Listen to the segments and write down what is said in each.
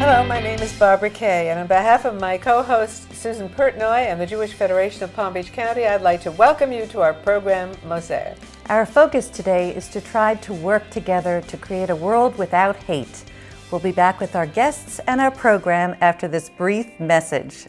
Hello, my name is Barbara Kay, and on behalf of my co-host Susan Pertnoy and the Jewish Federation of Palm Beach County, I'd like to welcome you to our program, MOSAIC. Our focus today is to try to work together to create a world without hate. We'll be back with our guests and our program after this brief message.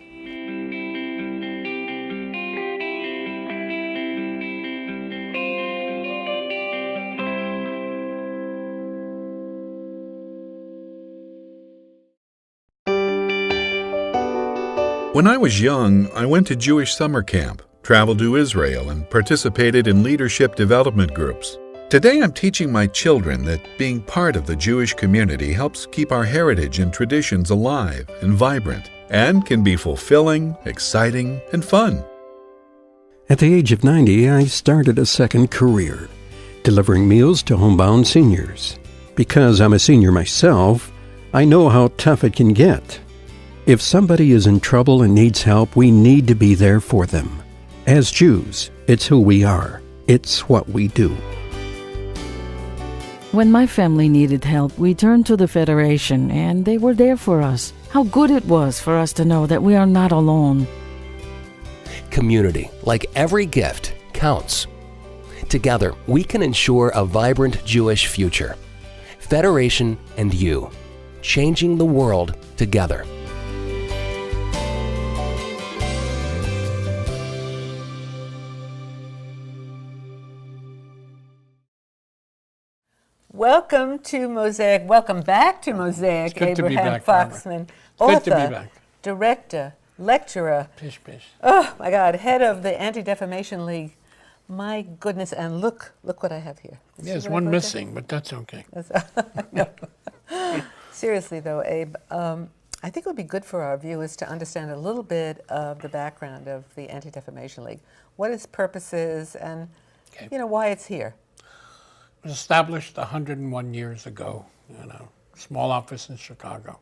When I was young, I went to Jewish summer camp, traveled to Israel, and participated in leadership development groups. Today I'm teaching my children that being part of the Jewish community helps keep our heritage and traditions alive and vibrant, and can be fulfilling, exciting, and fun. At the age of 90, I started a second career, delivering meals to homebound seniors. Because I'm a senior myself, I know how tough it can get. If somebody is in trouble and needs help, we need to be there for them. As Jews, it's who we are. It's what we do. When my family needed help, we turned to the Federation, and they were there for us. How good it was for us to know that we are not alone. Community, like every gift, counts. Together, we can ensure a vibrant Jewish future. Federation and you, changing the world together. Welcome to MOSAIC. Welcome back to MOSAIC, It's good to be Abraham back, Barbara. Foxman, Good to be author, back. director, lecturer. Pish, pish. Oh my God, head of the Anti-Defamation League. My goodness, and look what I have here. Yeah, there's one missing, but that's okay. No. Seriously though, Abe, I think it would be good for our viewers to understand a little bit of the background of the Anti-Defamation League, what its purpose is, and why it's here. It was established 101 years ago in a small office in Chicago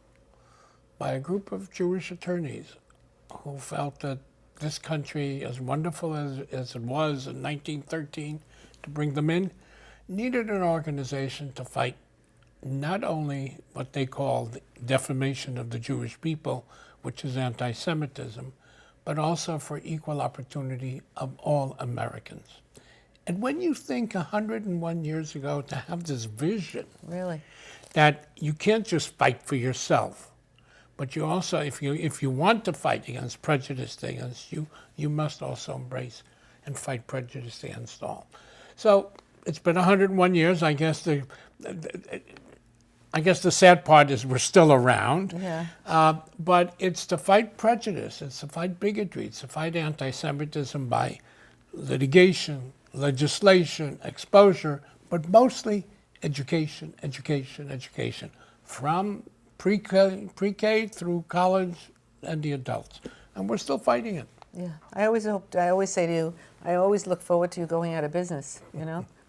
by a group of Jewish attorneys who felt that this country, as wonderful as it was in 1913 to bring them in, needed an organization to fight not only what they called defamation of the Jewish people, which is anti-Semitism, but also for equal opportunity of all Americans. And when you think 101 years ago to have this vision, Really? that you can't just fight for yourself, but you also, if you want to fight against prejudice against you, you must also embrace and fight prejudice against all. So it's been 101 years. I guess the sad part is we're still around. Yeah. But it's to fight prejudice. It's to fight bigotry. It's to fight anti-Semitism by litigation, legislation, exposure, but mostly education, education, education, from pre-K through college and the adults. And we're still fighting it. Yeah. I always say to you, I always look forward to you going out of business,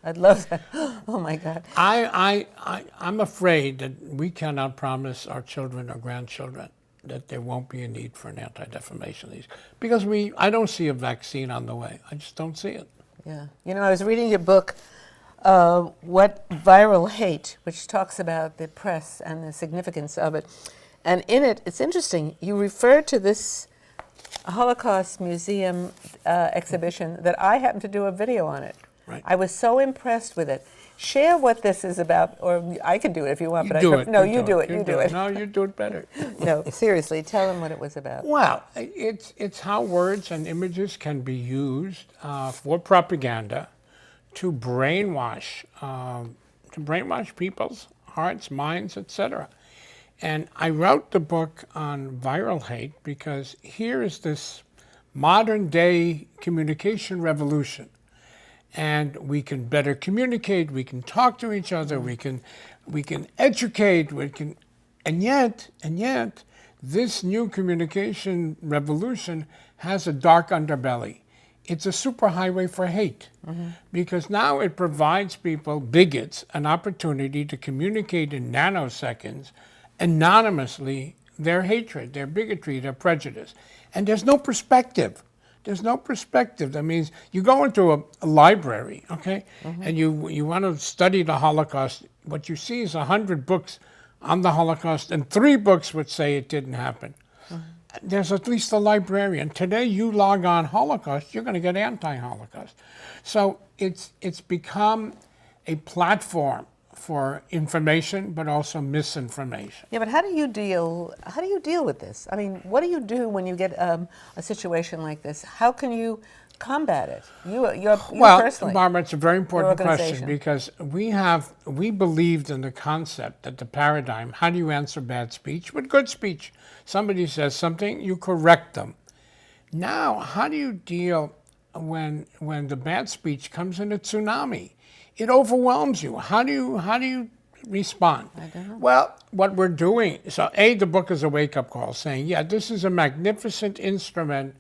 I'd love that. Oh my God. I'm afraid that we cannot promise our children or grandchildren that there won't be a need for an anti-defamation league, because I don't see a vaccine on the way. I just don't see it. Yeah. I was reading your book, What Viral Hate, which talks about the press and the significance of it. And in it, it's interesting, you refer to this Holocaust Museum exhibition that I happened to do a video on it. Right. I was so impressed with it. Share what this is about, or I can do it if you want, You but do I it. no, you do it. You do it. No, you do it better. No, seriously, tell them what it was about. Well, it's how words and images can be used for propaganda to brainwash people's hearts, minds, etc. And I wrote the book on viral hate because here is this modern day communication revolution. And we can better communicate, we can talk to each other, we can educate, and yet, this new communication revolution has a dark underbelly. It's a superhighway for hate, because now it provides people, bigots, an opportunity to communicate in nanoseconds anonymously their hatred, their bigotry, their prejudice. And there's no perspective. There's no perspective. That means you go into a library, okay, and you want to study the Holocaust. What you see is 100 books on the Holocaust and 3 books which say it didn't happen. There's at least a librarian. Today you log on Holocaust, you're going to get anti-Holocaust. So it's become a platform for information, but also misinformation. Yeah, but how do you deal with this? I mean, what do you do when you get a situation like this? How can you combat it? You personally. Barbara, it's a very important question organization. because we believed in the concept that the paradigm, how do you answer bad speech? With good speech. Somebody says something, you correct them. Now, how do you deal when the bad speech comes in a tsunami? It overwhelms you. How do you respond? I don't know. Well, what we're doing, so the book is a wake-up call saying, yeah, this is a magnificent instrument,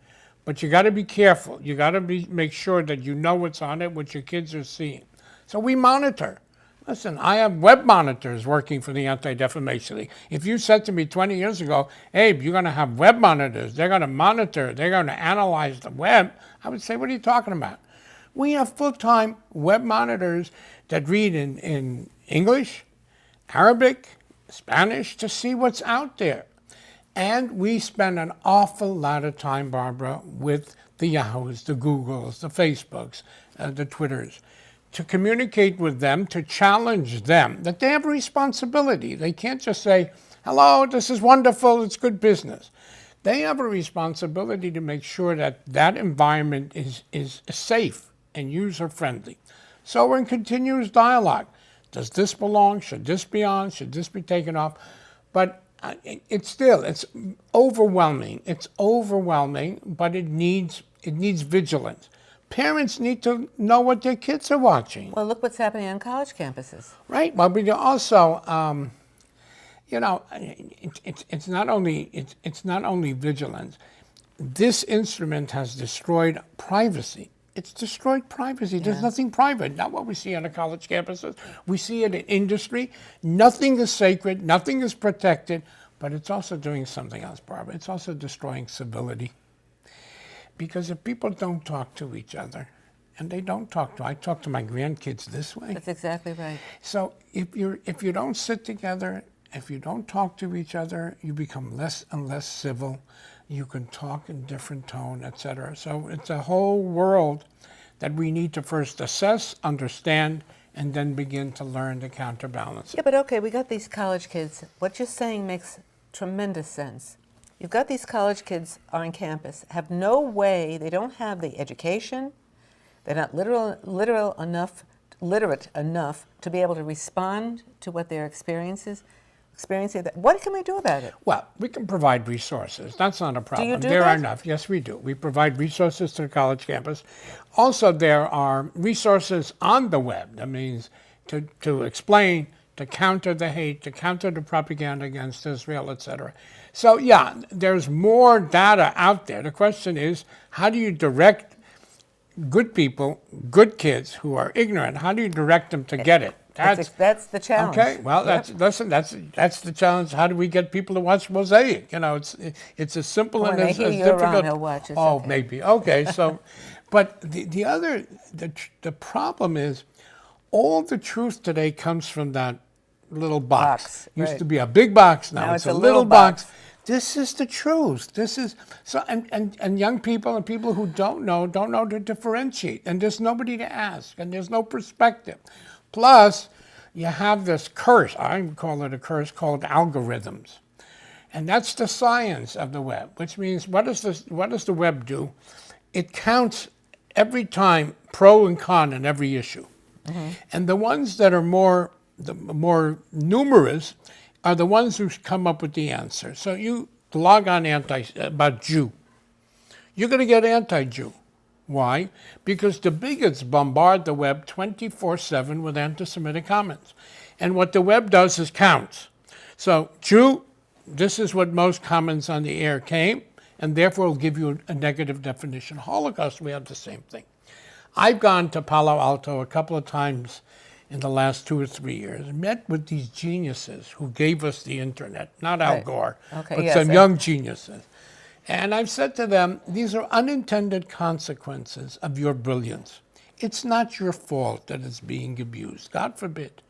but you got to be careful. You got to make sure that you know what's on it, what your kids are seeing. So we monitor. Listen, I have web monitors working for the Anti-Defamation League. If you said to me 20 years ago, Abe, you're going to have web monitors, they're going to monitor, they're going to analyze the web, I would say, what are you talking about? We have full-time web monitors that read in English, Arabic, Spanish to see what's out there. And we spend an awful lot of time, Barbara, with the Yahoos, the Googles, the Facebooks, the Twitters, to communicate with them, to challenge them, that they have a responsibility. They can't just say, hello, this is wonderful, it's good business. They have a responsibility to make sure that that environment is safe and user-friendly. So we're in continuous dialogue. Does this belong? Should this be on? Should this be taken off? But it's overwhelming. It's overwhelming, but it needs vigilance. Parents need to know what their kids are watching. Well, look what's happening on college campuses. Right. Well, but also, it's not only vigilance. This instrument has destroyed privacy. It's destroyed privacy. There's nothing private. Not what we see on the college campuses. We see it in industry. Nothing is sacred. Nothing is protected. But it's also doing something else, Barbara. It's also destroying civility. Because if people don't talk to each other, and they don't I talk to my grandkids this way. That's exactly right. So if you don't sit together, if you don't talk to each other, you become less and less civil. You can talk in different tone, etc. So it's a whole world that we need to first assess, understand, and then begin to learn to counterbalance. Yeah, but okay, we got these college kids. What you're saying makes tremendous sense. You've got these college kids on campus, have no way, they don't have the education, they're not literate enough to be able to respond to what their experiencing. What can we do about it? Well, we can provide resources. That's not a problem. Do you do there that? are enough. Yes, we do. We provide resources to the college campus. Also, there are resources on the web. That means to explain, to counter the hate, to counter the propaganda against Israel, etc. So, yeah, there's more data out there. The question is, how do you direct good people, good kids who are ignorant, how do you direct them to get it? That's the challenge. Okay, well, that's the challenge. How do we get people to watch MOSAIC? You know, it's as simple When and they as hear difficult. you're on, they'll watch. It's Oh, okay. maybe. Okay, so, but the problem is, all the truth today comes from that little box. Used right. to be a big box. Now it's a little box. This is the truth. This is so, and young people and people who don't know to differentiate, and there's nobody to ask, and there's no perspective. Plus, you have this curse, I call it a curse, called algorithms. And that's the science of the web, which means what does the web do? It counts every time pro and con in every issue. Mm-hmm. And the ones that are more numerous are the ones who come up with the answer. So you log on about Jew. You're going to get anti-Jew. Why? Because the bigots bombard the web 24/7 with anti-Semitic comments. And what the web does is counts. So Jew, this is what most comments on the air came, and therefore will give you a negative definition. Holocaust, we have the same thing. I've gone to Palo Alto a couple of times in the last 2 or 3 years, met with these geniuses who gave us the internet, not Al Gore, but some young geniuses. And I've said to them, these are unintended consequences of your brilliance. It's not your fault that it's being abused, God forbid.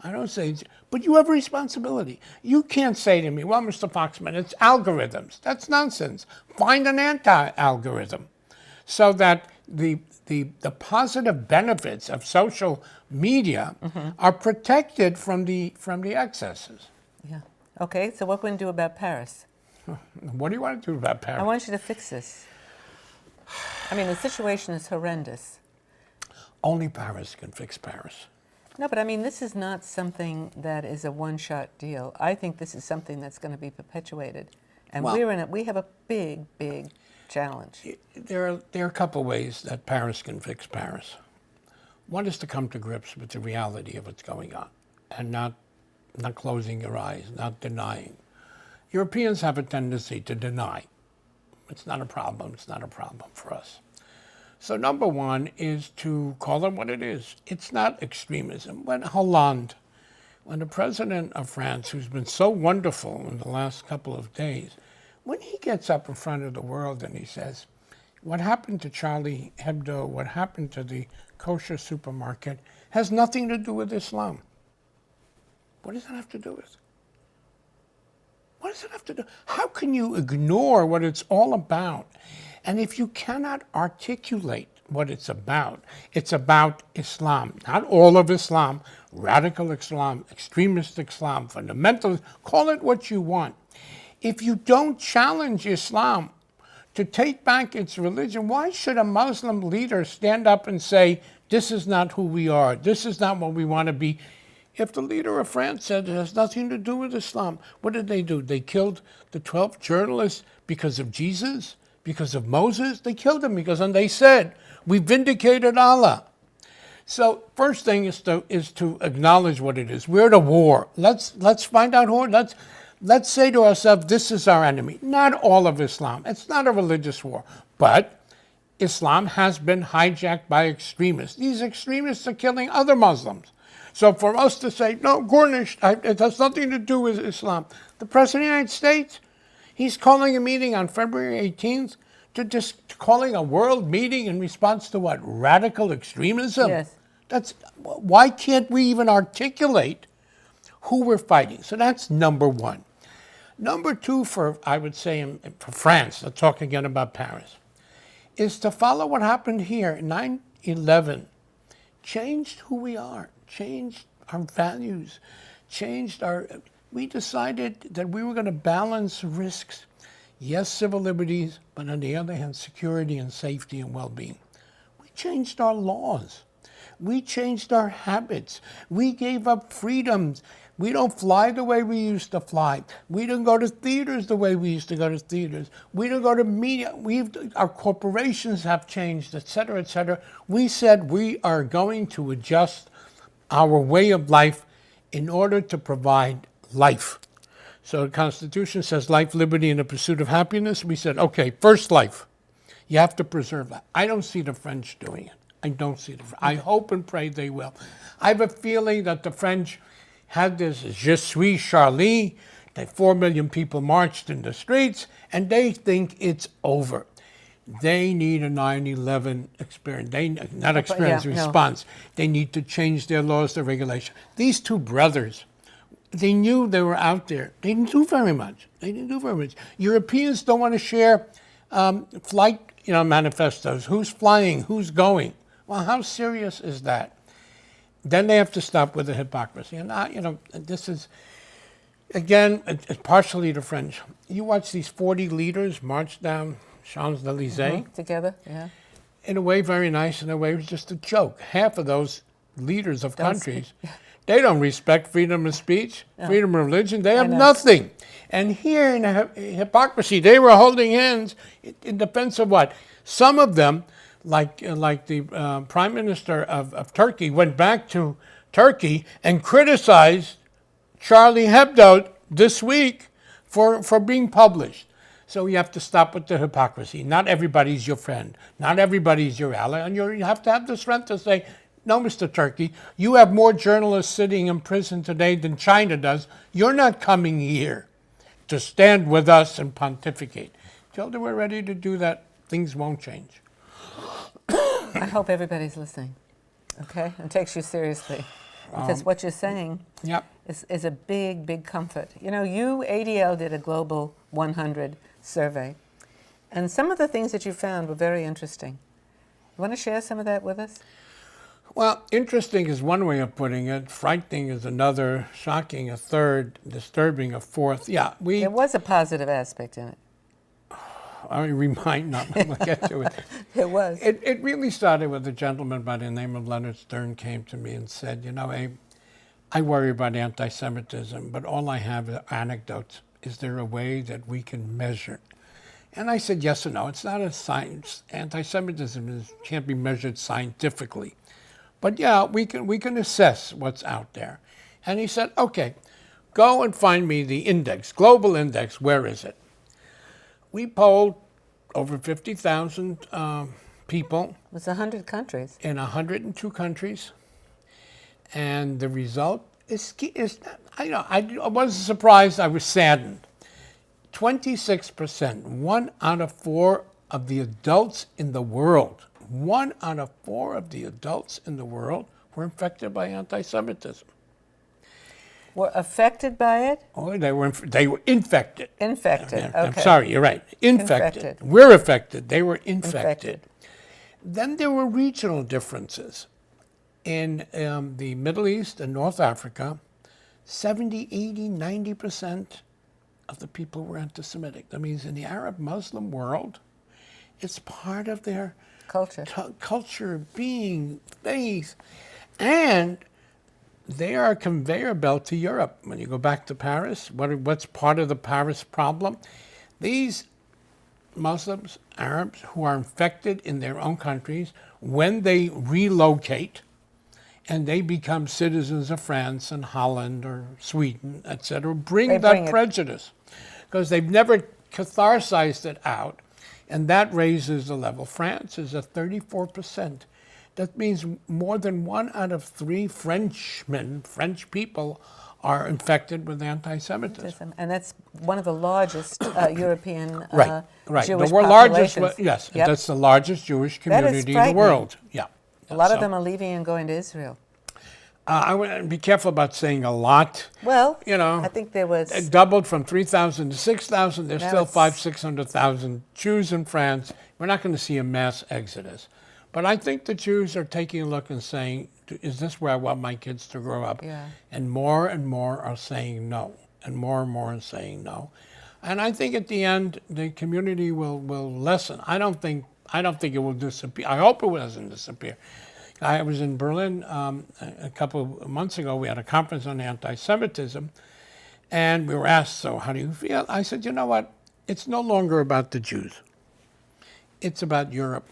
I don't say, but you have a responsibility. You can't say to me, well, Mr. Foxman, it's algorithms. That's nonsense. Find an anti-algorithm so that the positive benefits of social media are protected from the excesses. Yeah. Okay, so what can we do about Paris? What do you want to do about Paris? I want you to fix this. I mean, the situation is horrendous. Only Paris can fix Paris. No, but I mean, this is not something that is a one-shot deal. I think this is something that's going to be perpetuated. And Well- we're in it. We have a big, big challenge. There are a couple ways that Paris can fix Paris. One is to come to grips with the reality of what's going on and not closing your eyes, not denying. Europeans have a tendency to deny. It's not a problem. It's not a problem for us. So number one is to call it what it is. It's not extremism. When Hollande, when the president of France, who's been so wonderful in the last couple of days, when he gets up in front of the world and he says, what happened to Charlie Hebdo, what happened to the kosher supermarket, has nothing to do with Islam. What does that have to do with? What does it have to do? How can you ignore what it's all about? And if you cannot articulate what it's about Islam, not all of Islam, radical Islam, extremist Islam, fundamentalist, call it what you want. If you don't challenge Islam to take back its religion, why should a Muslim leader stand up and say, this is not who we are, this is not what we want to be? If the leader of France said it has nothing to do with Islam, what did they do? They killed the 12 journalists because of Jesus, because of Moses. They killed them because, and they said, we vindicated Allah. So first thing is to acknowledge what it is. We're at a war. Let's find out who. Let's say to ourselves, this is our enemy. Not all of Islam. It's not a religious war, but Islam has been hijacked by extremists. These extremists are killing other Muslims. So for us to say, no, Gornish, it has nothing to do with Islam. The President of the United States, he's calling a meeting on February 18th calling a world meeting in response to what? Radical extremism? Yes. Why can't we even articulate who we're fighting? So that's number one. Number two, I would say, for France, let's talk again about Paris, is to follow what happened here. 9/11 changed who we are, changed our values, we decided that we were going to balance risks. Yes, civil liberties, but on the other hand, security and safety and well-being. We changed our laws. We changed our habits. We gave up freedoms. We don't fly the way we used to fly. We don't go to theaters the way we used to go to theaters. We don't go to media. Our corporations have changed, et cetera, et cetera. We said we are going to adjust our way of life in order to provide life. So the Constitution says life, liberty, and the pursuit of happiness. We said, okay, first life. You have to preserve that. I don't see the French doing it. I don't see the French. I hope and pray they will. I have a feeling that the French had this Je suis Charlie, that 4 million people marched in the streets, and they think it's over. They need a 9/11 experience, response. They need to change their laws, their regulation. These two brothers, they knew they were out there. They didn't do very much. Europeans don't want to share flight manifestos. Who's flying? Who's going? Well, how serious is that? Then they have to stop with the hypocrisy. And, this is, again, it's partially the French. You watch these 40 leaders march down Champs-Élysées. Together, yeah. In a way, very nice. In a way, it was just a joke. Half of those leaders of countries, they don't respect freedom of speech, freedom of religion. They have nothing. And here in hypocrisy, they were holding hands in defense of what? Some of them, like the Prime Minister of Turkey, went back to Turkey and criticized Charlie Hebdo this week for being published. So you have to stop with the hypocrisy. Not everybody's your friend. Not everybody's your ally. And you have to have the strength to say, no, Mr. Turkey, you have more journalists sitting in prison today than China does. You're not coming here to stand with us and pontificate. Till we're ready to do that, things won't change. I hope everybody's listening, okay, and takes you seriously. Because what you're saying Yep. is a big, big comfort. You know, ADL did a Global 100 survey, and some of the things that you found were very interesting. You want to share some of that with us? Well, interesting is one way of putting it. Frightening is another. Shocking a third. Disturbing a fourth. Yeah, There was a positive aspect in it. I remind, we'll get to it. There was. It really started with a gentleman by the name of Leonard Stern came to me and said, you know, Abe, I worry about anti-Semitism, but all I have are anecdotes. Is there a way that we can measure? And I said yes or no. It's not a science. Anti-Semitism can't be measured scientifically. But yeah, we can assess what's out there. And he said, okay, go and find me the index, global index, where is it? We polled over 50,000 people. It was 100 countries. In 102 countries. And the result is I wasn't surprised, I was saddened. 26%, 1 out of 4 of the adults in the world, 1 out of 4 of the adults in the world were infected by anti-Semitism. Were affected by it? Oh, they were infected. Infected, okay. I'm sorry, you're right. Infected. Infected. We're affected. They were infected. Infected. Then there were regional differences. In the Middle East and North Africa, 70, 80, 90% of the people were anti-Semitic. That means in the Arab Muslim world, it's part of their Culture. Culture, being, faith, and they are a conveyor belt to Europe. When you go back to Paris, what's part of the Paris problem? These Muslims, Arabs, who are infected in their own countries, when they relocate and they become citizens of France and Holland or Sweden, etc., bring that prejudice because they've never catharsized it out, and that raises the level. France is at 34%. That means more than 1 out of 3 French people are infected with anti-Semitism. And that's one of the largest European right. Jewish The largest, populations. yes, Yep. that's the largest Jewish community in the world. Yeah. A lot of them are leaving and going to Israel. I would be careful about saying a lot. Well, you know, I think there was... It doubled from 3,000 to 6,000. There's still 500,000-600,000 Jews in France. We're not going to see a mass exodus. But I think the Jews are taking a look and saying, is this where I want my kids to grow up? Yeah. And more are saying no. And more are saying no. And I think at the end, the community will lessen. I don't think it will disappear. I hope it doesn't disappear. I was in Berlin a couple of months ago. We had a conference on anti-Semitism, and we were asked, so how do you feel? I said, you know what? It's no longer about the Jews. It's about Europe.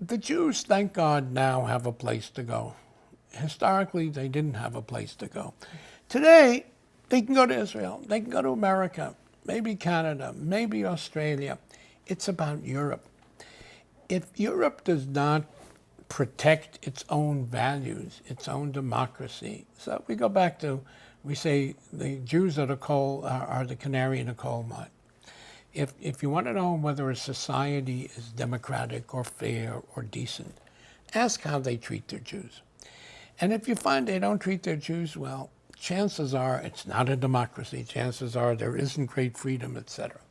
The Jews, thank God, now have a place to go. Historically, they didn't have a place to go. Today, they can go to Israel. They can go to America, maybe Canada, maybe Australia. It's about Europe. If Europe does not protect its own values, its own democracy. So we go back to, we say the Jews are the canary in a coal mine. If you want to know whether a society is democratic or fair or decent, ask how they treat their Jews. And if you find they don't treat their Jews well, chances are it's not a democracy. Chances are there isn't great freedom, etc.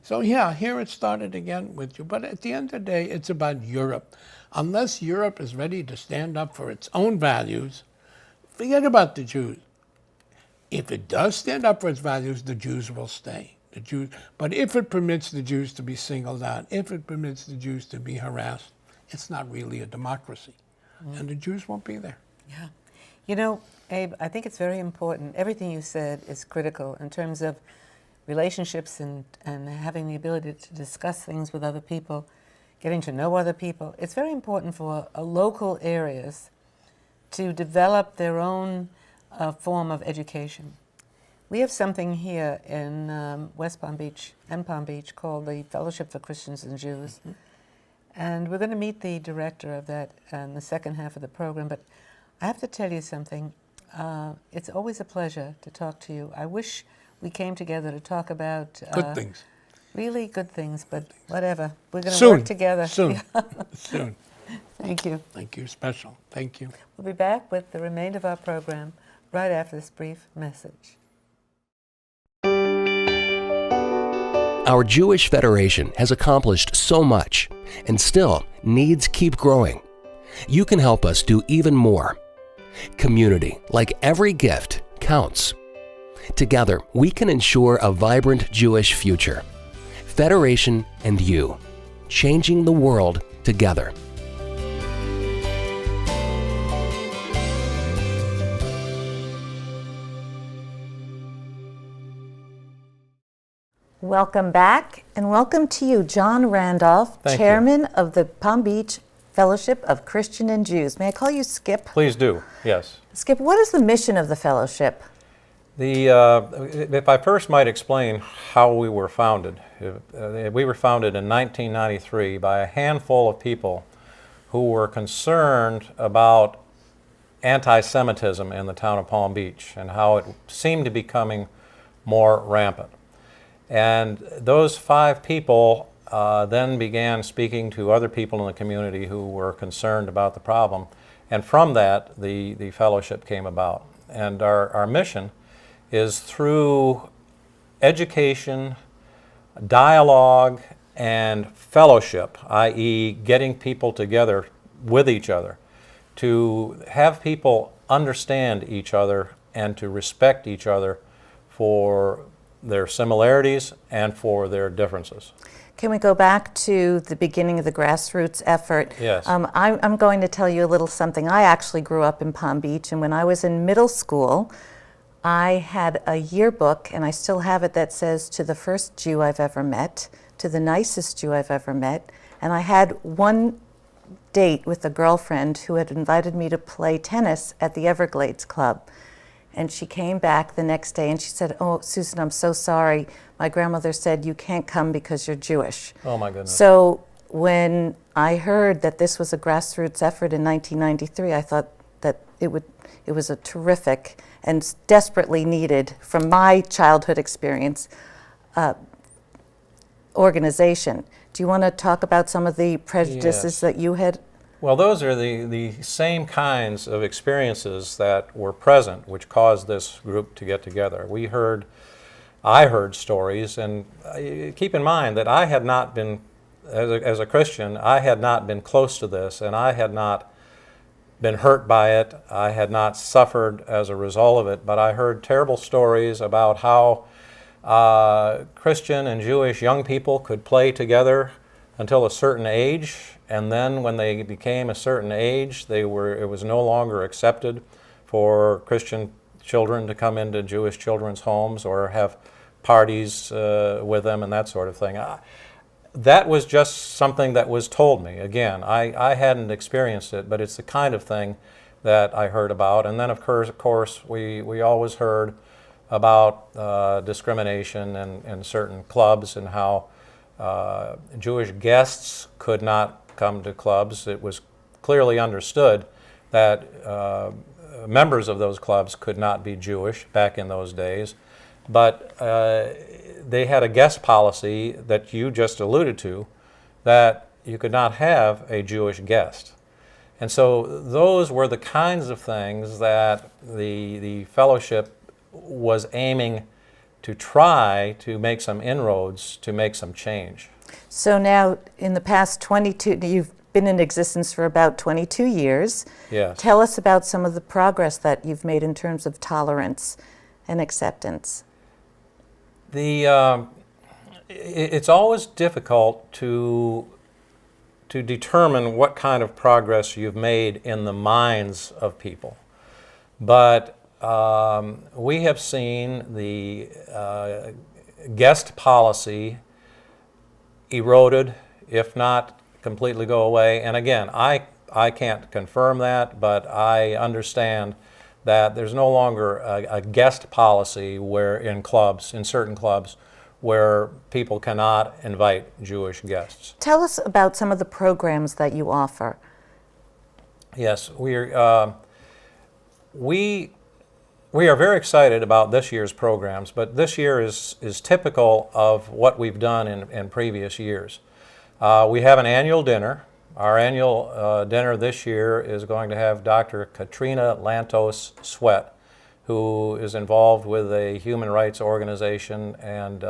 So yeah, here it started again with you. But at the end of the day, it's about Europe. Unless Europe is ready to stand up for its own values, forget about the Jews. If it does stand up for its values, the Jews will stay. But if it permits the Jews to be singled out, if it permits the Jews to be harassed, it's not really a democracy. And the Jews won't be there. Yeah. You know, Abe, I think it's very important. Everything you said is critical in terms of relationships and having the ability to discuss things with other people, getting to know other people. It's very important for local areas to develop their own form of education. We have something here in West Palm Beach and Palm Beach called the Fellowship for Christians and Jews. Mm-hmm. And we're going to meet the director of that in the second half of the program. But I have to tell you something. It's always a pleasure to talk to you. I wish we came together to talk about good things. Really good things, but whatever. We're going to work together. Soon. Thank you. Thank you, special. Thank you. We'll be back with the remainder of our program right after this brief message. Our Jewish Federation has accomplished so much, and still needs keep growing. You can help us do even more. Community, like every gift, counts. Together, we can ensure a vibrant Jewish future. Federation and you, changing the world together. Welcome back, and welcome to you, John Randolph, Thank you. Chairman of the Palm Beach Fellowship of Christian and Jews. May I call you Skip? Please do, yes. Skip, what is the mission of the fellowship? If I first might explain how we were founded. We were founded in 1993 by a handful of people who were concerned about anti-Semitism in the town of Palm Beach and how it seemed to be becoming more rampant. And those 5 people then began speaking to other people in the community who were concerned about the problem. And from that, the fellowship came about. And our mission is through education, dialogue, and fellowship, i.e. getting people together with each other, to have people understand each other and to respect each other for their similarities and for their differences. Can we go back to the beginning of the grassroots effort? Yes. I'm going to tell you a little something. I actually grew up in Palm Beach, and when I was in middle school, I had a yearbook, and I still have it, that says, "To the first Jew I've ever met, to the nicest Jew I've ever met." And I had one date with a girlfriend who had invited me to play tennis at the Everglades Club. And she came back the next day and she said, "Oh, Susan, I'm so sorry. My grandmother said you can't come because you're Jewish." Oh my goodness. So when I heard that this was a grassroots effort in 1993, I thought that it was a terrific and desperately needed, from my childhood experience, organization. Do you want to talk about some of the prejudices Yes. that you had? Well, those are the same kinds of experiences that were present which caused this group to get together. I heard stories, and keep in mind that I had not been, as a Christian, I had not been close to this, and I had not been hurt by it. I had not suffered as a result of it, but I heard terrible stories about how Christian and Jewish young people could play together until a certain age, and then when they became a certain age, it was no longer accepted for Christian children to come into Jewish children's homes or have parties with them and that sort of thing. That was just something that was told me. Again, I hadn't experienced it, but it's the kind of thing that I heard about. And then, of course, we always heard about discrimination in certain clubs and how Jewish guests could not come to clubs. It was clearly understood that members of those clubs could not be Jewish back in those days, but they had a guest policy that you just alluded to, that you could not have a Jewish guest. And so those were the kinds of things that the fellowship was aiming to try to make some inroads, to make some change. So now, in the past 22, you've been in existence for about 22 years. Yes. Tell us about some of the progress that you've made in terms of tolerance and acceptance. It's always difficult to determine what kind of progress you've made in the minds of people. But we have seen the guest policy eroded, if not completely go away. And again, I can't confirm that, but I understand that there's no longer a guest policy where in certain clubs, where people cannot invite Jewish guests. Tell us about some of the programs that you offer. Yes, we are very excited about this year's programs, but this year is typical of what we've done in previous years. We have an annual dinner Our annual dinner this year is going to have Dr. Katrina Lantos Sweat, who is involved with a human rights organization, and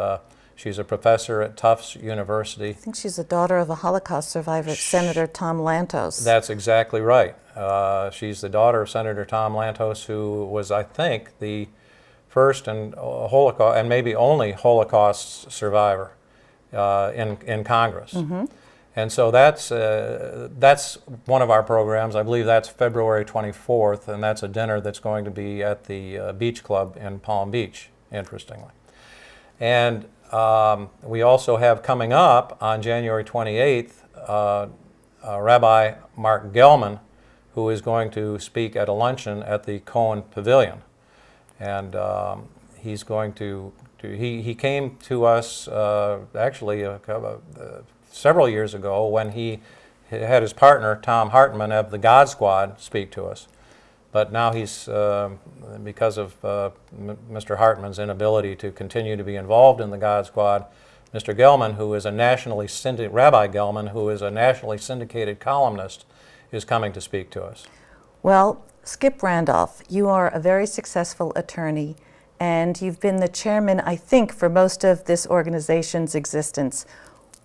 she's a professor at Tufts University. I think she's the daughter of a Holocaust survivor, Senator Tom Lantos. That's exactly right. She's the daughter of Senator Tom Lantos, who was, I think, the first and Holocaust, and maybe only Holocaust survivor in Congress. Mm-hmm. And so that's one of our programs. I believe that's February 24th, and that's a dinner that's going to be at the Beach Club in Palm Beach, interestingly. And we also have coming up on January 28th, Rabbi Mark Gelman, who is going to speak at a luncheon at the Cohen Pavilion. And he's going to he came to us actually several years ago when he had his partner, Tom Hartman of the God Squad, speak to us. But now he's, because of Mr. Hartman's inability to continue to be involved in the God Squad, Mr. Gelman, who is a nationally Rabbi Gelman, who is a nationally syndicated columnist, is coming to speak to us. Well, Skip Randolph, you are a very successful attorney, and you've been the chairman, I think, for most of this organization's existence.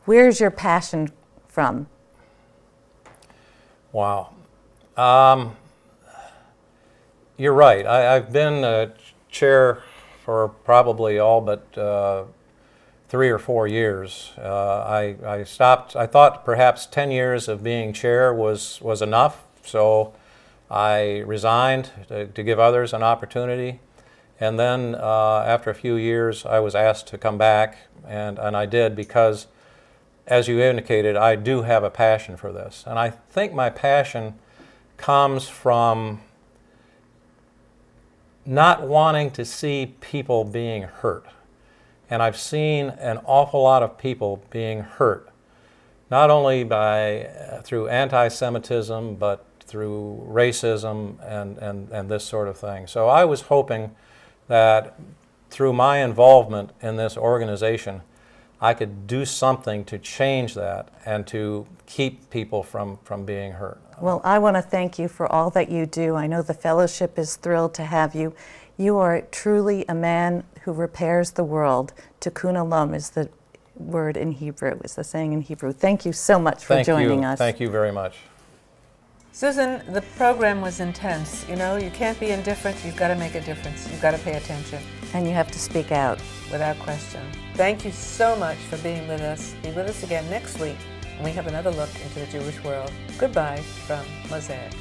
Where's your passion from? Wow. You're right. I've been chair for probably all but 3 or 4 years. I stopped. I thought perhaps 10 years of being chair was enough, so I resigned to give others an opportunity. And then after a few years, I was asked to come back, and I did because, as you indicated, I do have a passion for this. And I think my passion comes from not wanting to see people being hurt. And I've seen an awful lot of people being hurt, not only through anti-Semitism, but through racism and this sort of thing. So I was hoping that through my involvement in this organization, I could do something to change that and to keep people from being hurt. Well, I want to thank you for all that you do. I know the fellowship is thrilled to have you. You are truly a man who repairs the world. Tikkun olam is the word in Hebrew, is the saying in Hebrew. Thank you so much for joining us. Thank you very much. Susan, the program was intense. You know, you can't be indifferent. You've got to make a difference. You've got to pay attention. And you have to speak out. Without question. Thank you so much for being with us. Be with us again next week when we have another look into the Jewish world. Goodbye from MOSAIC.